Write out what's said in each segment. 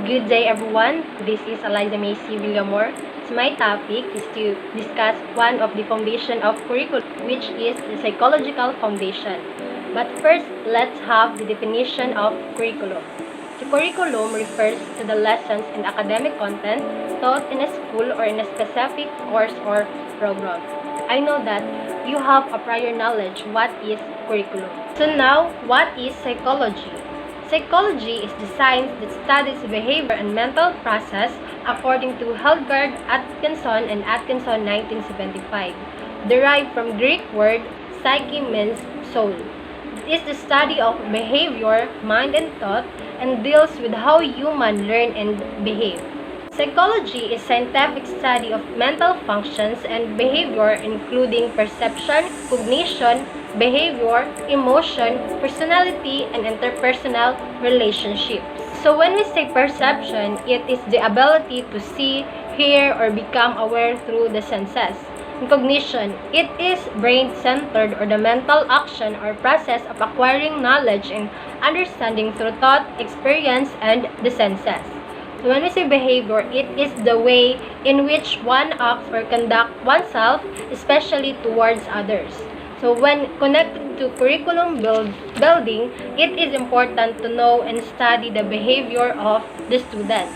Good day, everyone. This is Eliza Macy Villamor. So my topic is to discuss one of the foundation of curriculum, which is the psychological foundation. But first, let's have the definition of curriculum. The curriculum refers to the lessons and academic content taught in a school or in a specific course or program. I know that you have a prior knowledge what is curriculum. So now, what is psychology? Psychology is the science that studies behavior and mental process according to Hildegard Atkinson and Atkinson 1975. Derived from Greek word psyche means soul. It is the study of behavior, mind and thought and deals with how humans learn and behave. Psychology is scientific study of mental functions and behavior including perception, cognition, behavior, emotion, personality, and interpersonal relationships. So when we say perception, it is the ability to see, hear, or become aware through the senses. In cognition, it is brain-centered or the mental action or process of acquiring knowledge and understanding through thought, experience, and the senses. So when we say behavior, it is the way in which one acts or conduct oneself, especially towards others. So when connected to curriculum building, it is important to know and study the behavior of the students.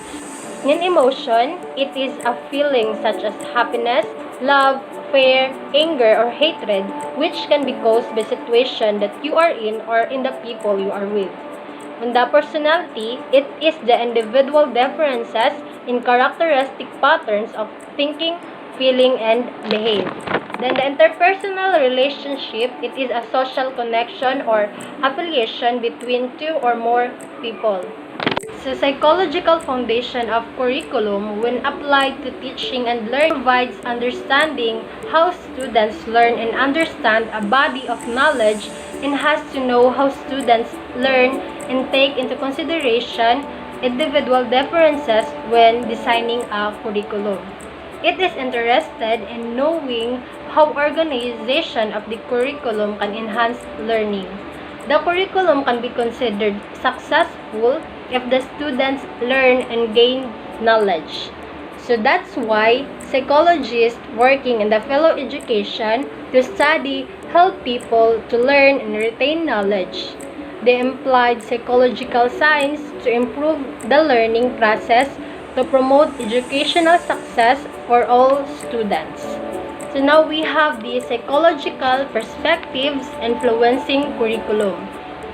In emotion, it is a feeling such as happiness, love, fear, anger, or hatred, which can be caused by situation that you are in or in the people you are with. On the personality, it is the individual differences in characteristic patterns of thinking, feeling, and behave. Then the interpersonal relationship, it is a social connection or affiliation between two or more people. So psychological foundation of curriculum when applied to teaching and learning provides understanding how students learn and understand a body of knowledge and has to know how students learn and take into consideration individual differences when designing a curriculum. It is interested in knowing how organization of the curriculum can enhance learning. The curriculum can be considered successful if the students learn and gain knowledge. So that's why psychologists working in the fellow education to study help people to learn and retain knowledge. They employed psychological science to improve the learning process to promote educational success for all students. So now we have the psychological perspectives influencing curriculum.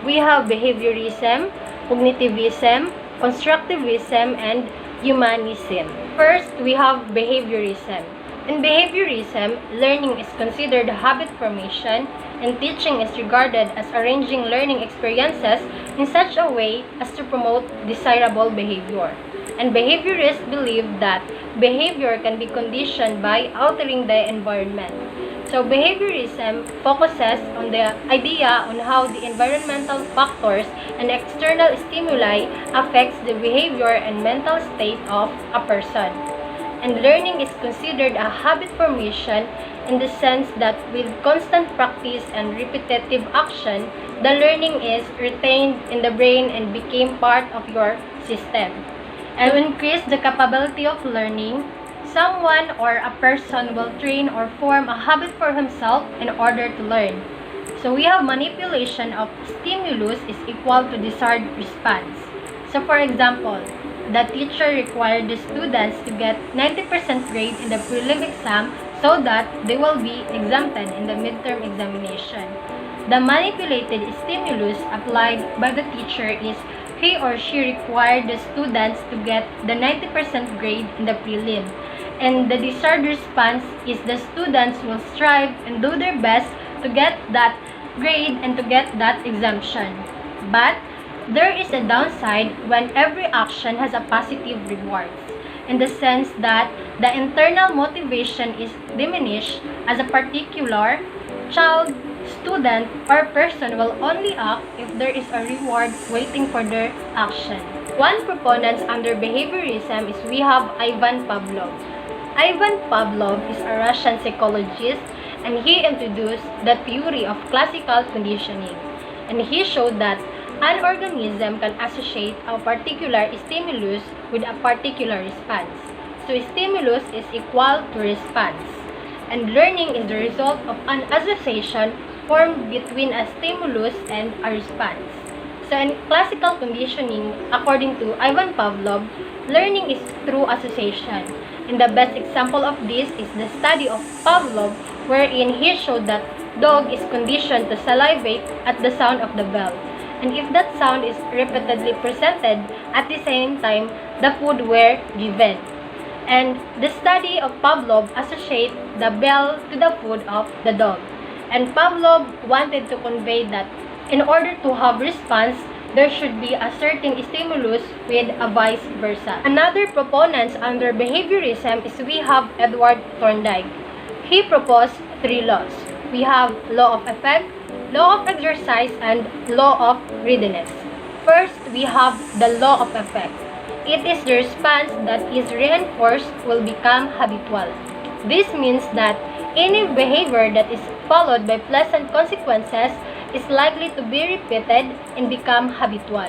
We have behaviorism, cognitivism, constructivism, and humanism. First, we have behaviorism. In behaviorism, learning is considered habit formation and teaching is regarded as arranging learning experiences in such a way as to promote desirable behavior. And behaviorists believe that behavior can be conditioned by altering the environment. So behaviorism focuses on the idea on how the environmental factors and external stimuli affects the behavior and mental state of a person. And learning is considered a habit formation in the sense that with constant practice and repetitive action, the learning is retained in the brain and became part of your system. And to increase the capability of learning, someone or a person will train or form a habit for himself in order to learn. So we have manipulation of stimulus is equal to desired response. So for example, the teacher required the students to get 90% grade in the prelim exam so that they will be exempted in the midterm examination. The manipulated stimulus applied by the teacher is he or she required the students to get the 90% grade in the prelim. And the desired response is the students will strive and do their best to get that grade and to get that exemption. But there is a downside when every action has a positive reward, in the sense that the internal motivation is diminished as a particular child, student, or person will only act if there is a reward waiting for their action. One proponent under behaviorism is we have Ivan Pavlov. Ivan Pavlov is a Russian psychologist and he introduced the theory of classical conditioning. And he showed that An organism can associate a particular stimulus with a particular response. So stimulus is equal to response. And learning is the result of an association formed between a stimulus and a response. So in classical conditioning, according to Ivan Pavlov, learning is through association. And the best example of this is the study of Pavlov, wherein he showed that dog is conditioned to salivate at the sound of the bell. And if that sound is repeatedly presented, at the same time, the food were given. And the study of Pavlov associate the bell to the food of the dog. And Pavlov wanted to convey that in order to have response, there should be a certain stimulus with a vice versa. Another proponent under behaviorism is we have Edward Thorndike. He proposed 3 laws. We have law of effect, law of exercise, and law of readiness. First, we have the law of effect. It is the response that is reinforced will become habitual. This means that any behavior that is followed by pleasant consequences is likely to be repeated and become habitual.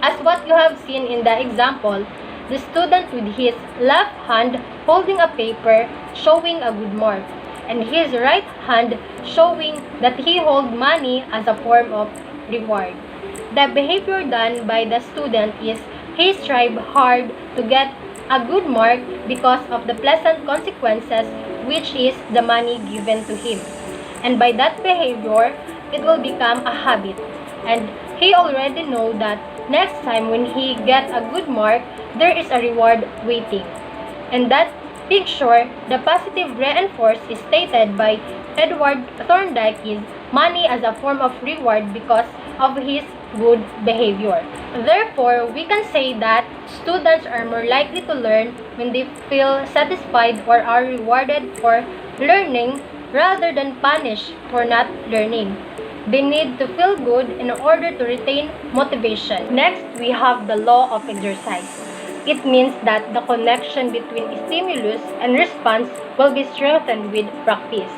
As what you have seen in the example, the student with his left hand holding a paper showing a good mark, and his right hand showing that he holds money as a form of reward. The behavior done by the student is he strive hard to get a good mark because of the pleasant consequences, which is the money given to him. And by that behavior, it will become a habit. And he already know that next time when he gets a good mark, there is a reward waiting. And that picture, the positive reinforce is stated by Edward Thorndike is money as a form of reward because of his good behavior. Therefore, we can say that students are more likely to learn when they feel satisfied or are rewarded for learning rather than punished for not learning. They need to feel good in order to retain motivation. Next, we have the law of exercise. It means that the connection between stimulus and response will be strengthened with practice.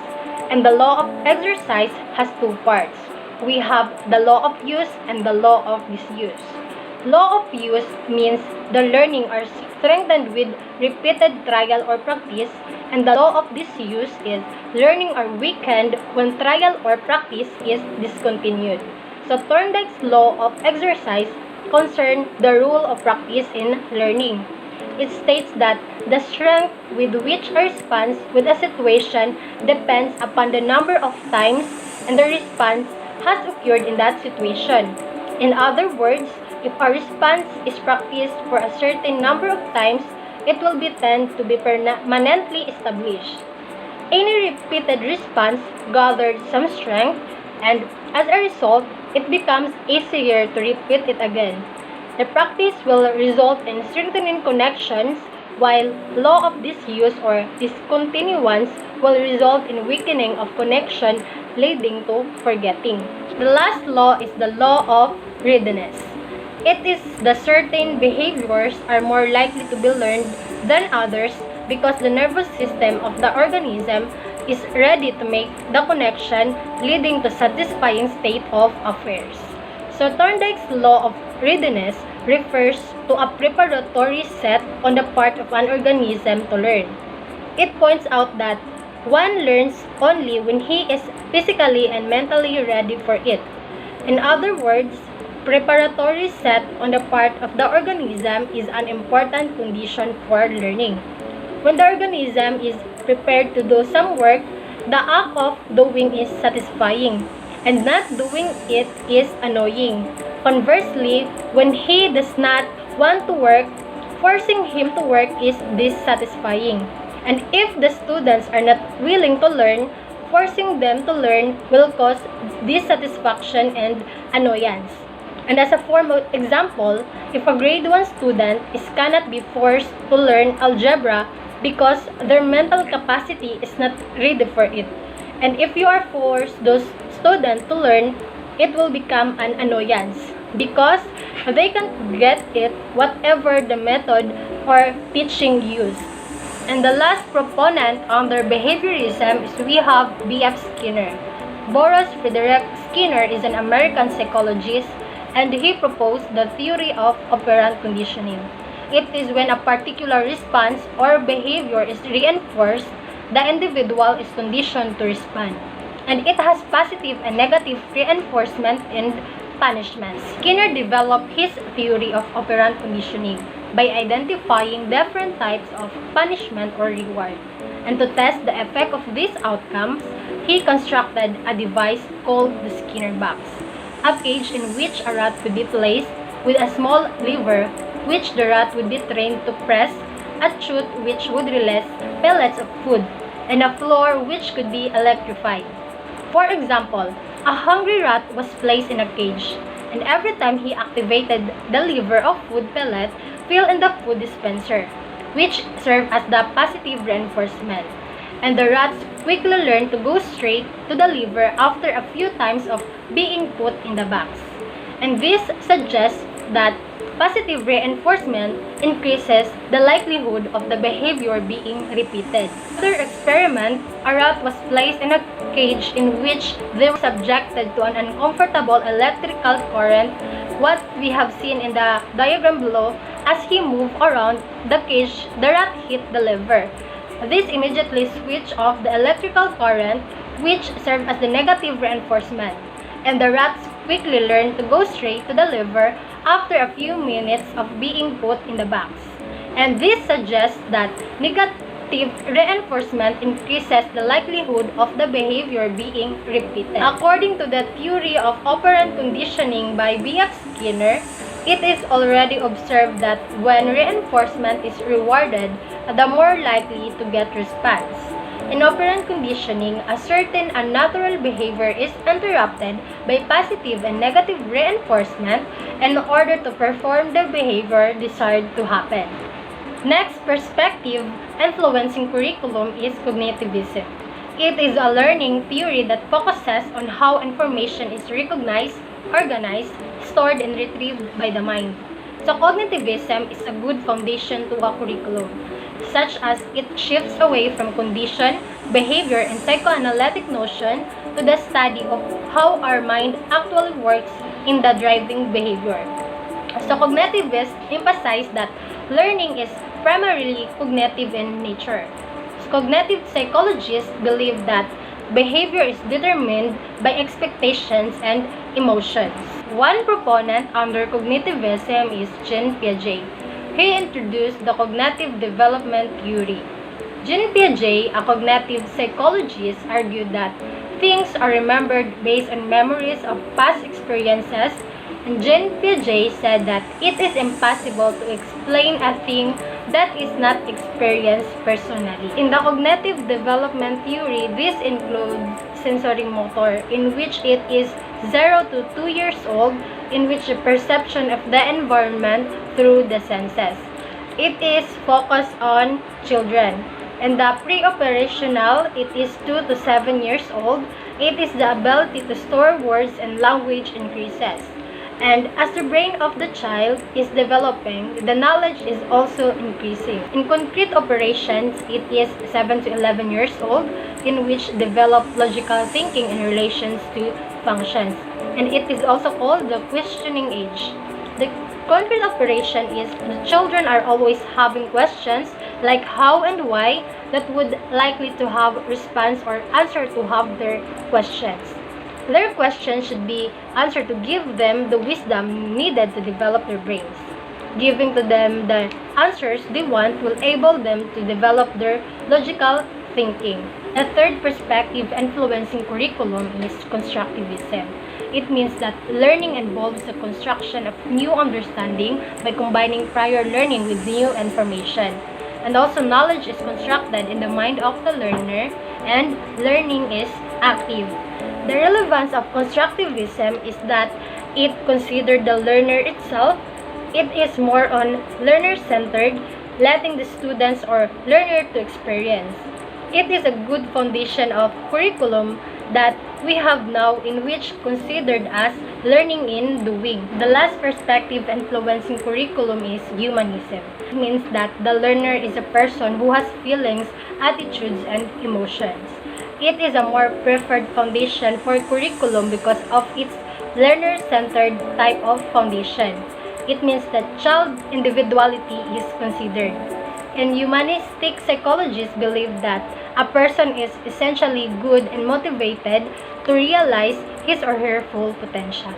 And the law of exercise has 2 parts. We have the law of use and the law of disuse. Law of use means the learning are strengthened with repeated trial or practice, and the law of disuse is learning are weakened when trial or practice is discontinued. So Thorndike's law of exercise concerns the rule of practice in learning. It states that the strength with which a response with a situation depends upon the number of times and the response has occurred in that situation. In other words, if a response is practiced for a certain number of times, it will be tend to be permanently established. Any repeated response gathered some strength, and as a result, it becomes easier to repeat it again. The practice will result in strengthening connections, while law of disuse or discontinuance will result in weakening of connection, leading to forgetting. The last law is the law of readiness. It is the certain behaviors are more likely to be learned than others because the nervous system of the organism is ready to make the connection, leading to satisfying state of affairs. So Thorndike's law of readiness refers to a preparatory set on the part of an organism to learn. It points out that one learns only when he is physically and mentally ready for it. In other words, preparatory set on the part of the organism is an important condition for learning. When the organism is prepared to do some work, the act of doing is satisfying, and not doing it is annoying. Conversely, when he does not want to work, forcing him to work is dissatisfying. And if the students are not willing to learn, forcing them to learn will cause dissatisfaction and annoyance. And as a form of example, if a grade 1 student cannot be forced to learn algebra because their mental capacity is not ready for it. And if you are forced those students to learn, it will become an annoyance because they can get it whatever the method or teaching used. And the last proponent under behaviorism is we have B.F. Skinner. Boris Frederick Skinner is an American psychologist, and he proposed the theory of operant conditioning. It is when a particular response or behavior is reinforced, the individual is conditioned to respond. And it has positive and negative reinforcement and punishment. Skinner developed his theory of operant conditioning by identifying different types of punishment or reward. And to test the effect of these outcomes, he constructed a device called the Skinner box, a cage in which a rat could be placed with a small lever which the rat would be trained to press, a chute which would release pellets of food, and a floor which could be electrified. For example, a hungry rat was placed in a cage, and every time he activated the lever of food pellet filled in the food dispenser, which served as the positive reinforcement. And the rats quickly learned to go straight to the lever after a few times of being put in the box. And this suggests that positive reinforcement increases the likelihood of the behavior being repeated. After experiment, a rat was placed in a cage in which they were subjected to an uncomfortable electrical current, what we have seen in the diagram below. As he moved around the cage, the rat hit the lever. This immediately switched off the electrical current, which served as the negative reinforcement, and the rats quickly learned to go straight to the lever after a few minutes of being put in the box. And this suggests that negative reinforcement increases the likelihood of the behavior being repeated. According to the theory of operant conditioning by B.F. Skinner, it is already observed that when reinforcement is rewarded, the more likely to get response. In operant conditioning, a certain unnatural behavior is interrupted by positive and negative reinforcement in order to perform the behavior desired to happen. Next perspective influencing curriculum is cognitivism. It is a learning theory that focuses on how information is recognized, organized, stored, and retrieved by the mind. So cognitivism is a good foundation to a curriculum, such as it shifts away from condition, behavior, and psychoanalytic notion to the study of how our mind actually works in the driving behavior. So cognitivists emphasize that learning is primarily cognitive in nature. So cognitive psychologists believe that behavior is determined by expectations and emotions. One proponent under cognitivism is Jean Piaget. He introduced the cognitive development theory. Jean Piaget, a cognitive psychologist, argued that things are remembered based on memories of past experiences, and Jean Piaget said that it is impossible to explain a thing that is not experienced personally. In the cognitive development theory, this includes sensorimotor, in which it is 0 to 2 years old, in which the perception of the environment through the senses. It is focused on children. And the pre-operational, it is 2 to 7 years old. It is the ability to store words and language increases. And as the brain of the child is developing, the knowledge is also increasing. In concrete operations, it is 7 to 11 years old, in which develop logical thinking in relations to functions. And it is also called the questioning age. The concrete operation is the children are always having questions like how and why that would likely to have response or answer to have their questions. Their questions should be answered to give them the wisdom needed to develop their brains. Giving to them the answers they want will enable them to develop their logical thinking. A third perspective influencing curriculum is constructivism. It means that learning involves the construction of new understanding by combining prior learning with new information. And also knowledge is constructed in the mind of the learner, and learning is active. The relevance of constructivism is that it considers the learner itself. It is more on learner-centered, letting the students or learner to experience. It is a good foundation of curriculum that we have now, in which considered as learning in doing. The last perspective influencing curriculum is humanism. It means that the learner is a person who has feelings, attitudes, and emotions. It is a more preferred foundation for curriculum because of its learner-centered type of foundation. It means that child individuality is considered. And humanistic psychologists believe that a person is essentially good and motivated to realize his or her full potential.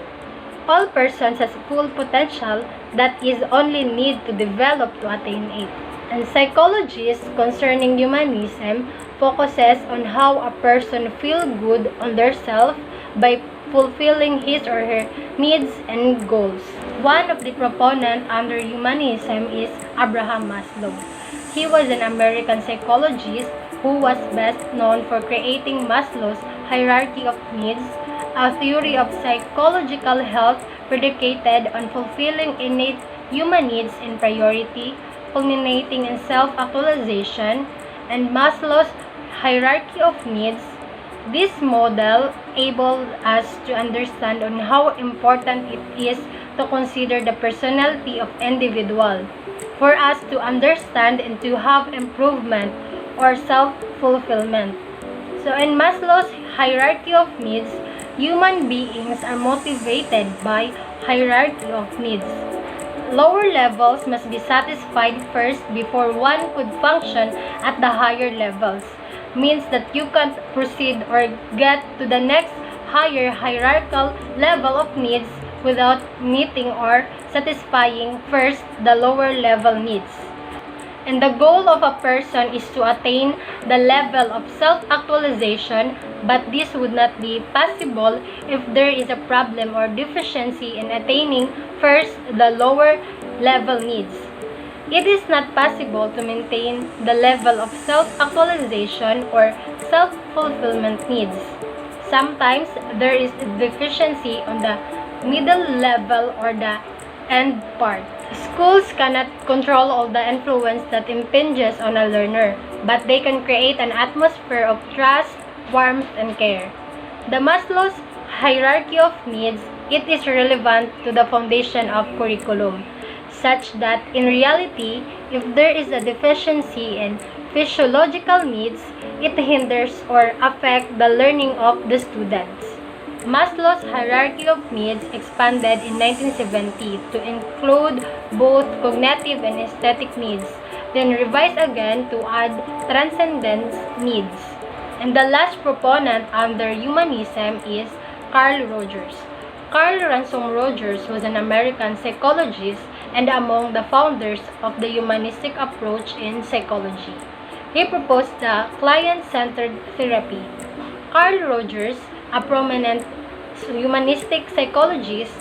All persons has full potential that is only need to develop to attain it. And psychologists concerning humanism focuses on how a person feel good on their self by fulfilling his or her needs and goals. One of the proponents under humanism is Abraham Maslow. He was an American psychologist who was best known for creating Maslow's hierarchy of needs, a theory of psychological health predicated on fulfilling innate human needs in priority, culminating in self-actualization, and Maslow's hierarchy of needs. This model enabled us to understand on how important it is to consider the personality of individual, for us to understand and to have improvement or self-fulfillment. So in Maslow's hierarchy of needs, human beings are motivated by hierarchy of needs. Lower levels must be satisfied first before one could function at the higher levels. Means that you can't proceed or get to the next higher hierarchical level of needs without meeting or satisfying first the lower level needs. And the goal of a person is to attain the level of self-actualization, but this would not be possible if there is a problem or deficiency in attaining first the lower level needs. It is not possible to maintain the level of self-actualization or self-fulfillment needs. Sometimes there is deficiency on the middle level or the end part. Schools cannot control all the influence that impinges on a learner, but they can create an atmosphere of trust, warmth, and care. The Maslow's hierarchy of needs, it is relevant to the foundation of curriculum, such that in reality, if there is a deficiency in physiological needs, it hinders or affects the learning of the students. Maslow's hierarchy of needs expanded in 1970 to include both cognitive and aesthetic needs, then revised again to add transcendence needs. And the last proponent under humanism is Carl Rogers. Carl Ransom Rogers was an American psychologist and among the founders of the humanistic approach in psychology. He proposed the client-centered therapy. Carl Rogers, a prominent humanistic psychologist,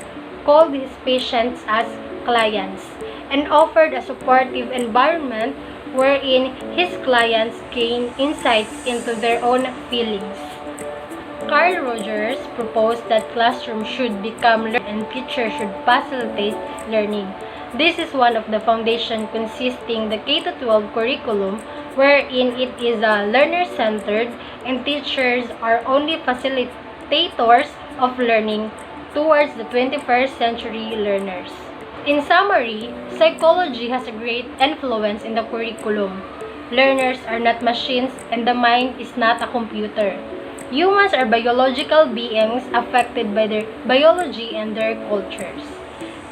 called his patients as clients and offered a supportive environment wherein his clients gain insights into their own feelings. Carl Rogers proposed that classrooms should become learning and teachers should facilitate learning. This is one of the foundation consisting the K-12 curriculum wherein it is learner-centered and teachers are only facilitators of learning towards the 21st century learners. In summary, psychology has a great influence in the curriculum. Learners are not machines and the mind is not a computer. Humans are biological beings affected by their biology and their cultures.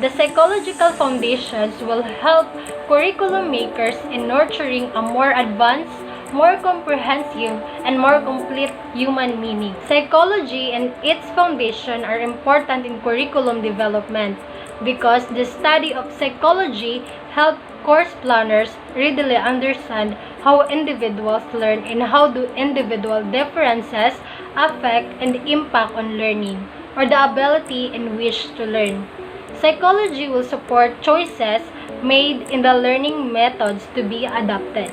The psychological foundations will help curriculum makers in nurturing a more advanced, more comprehensive, and more complete human meaning. Psychology and its foundation are important in curriculum development because the study of psychology helps course planners readily understand how individuals learn and how do individual differences affect and impact on learning or the ability and wish to learn. Psychology will support choices made in the learning methods to be adopted.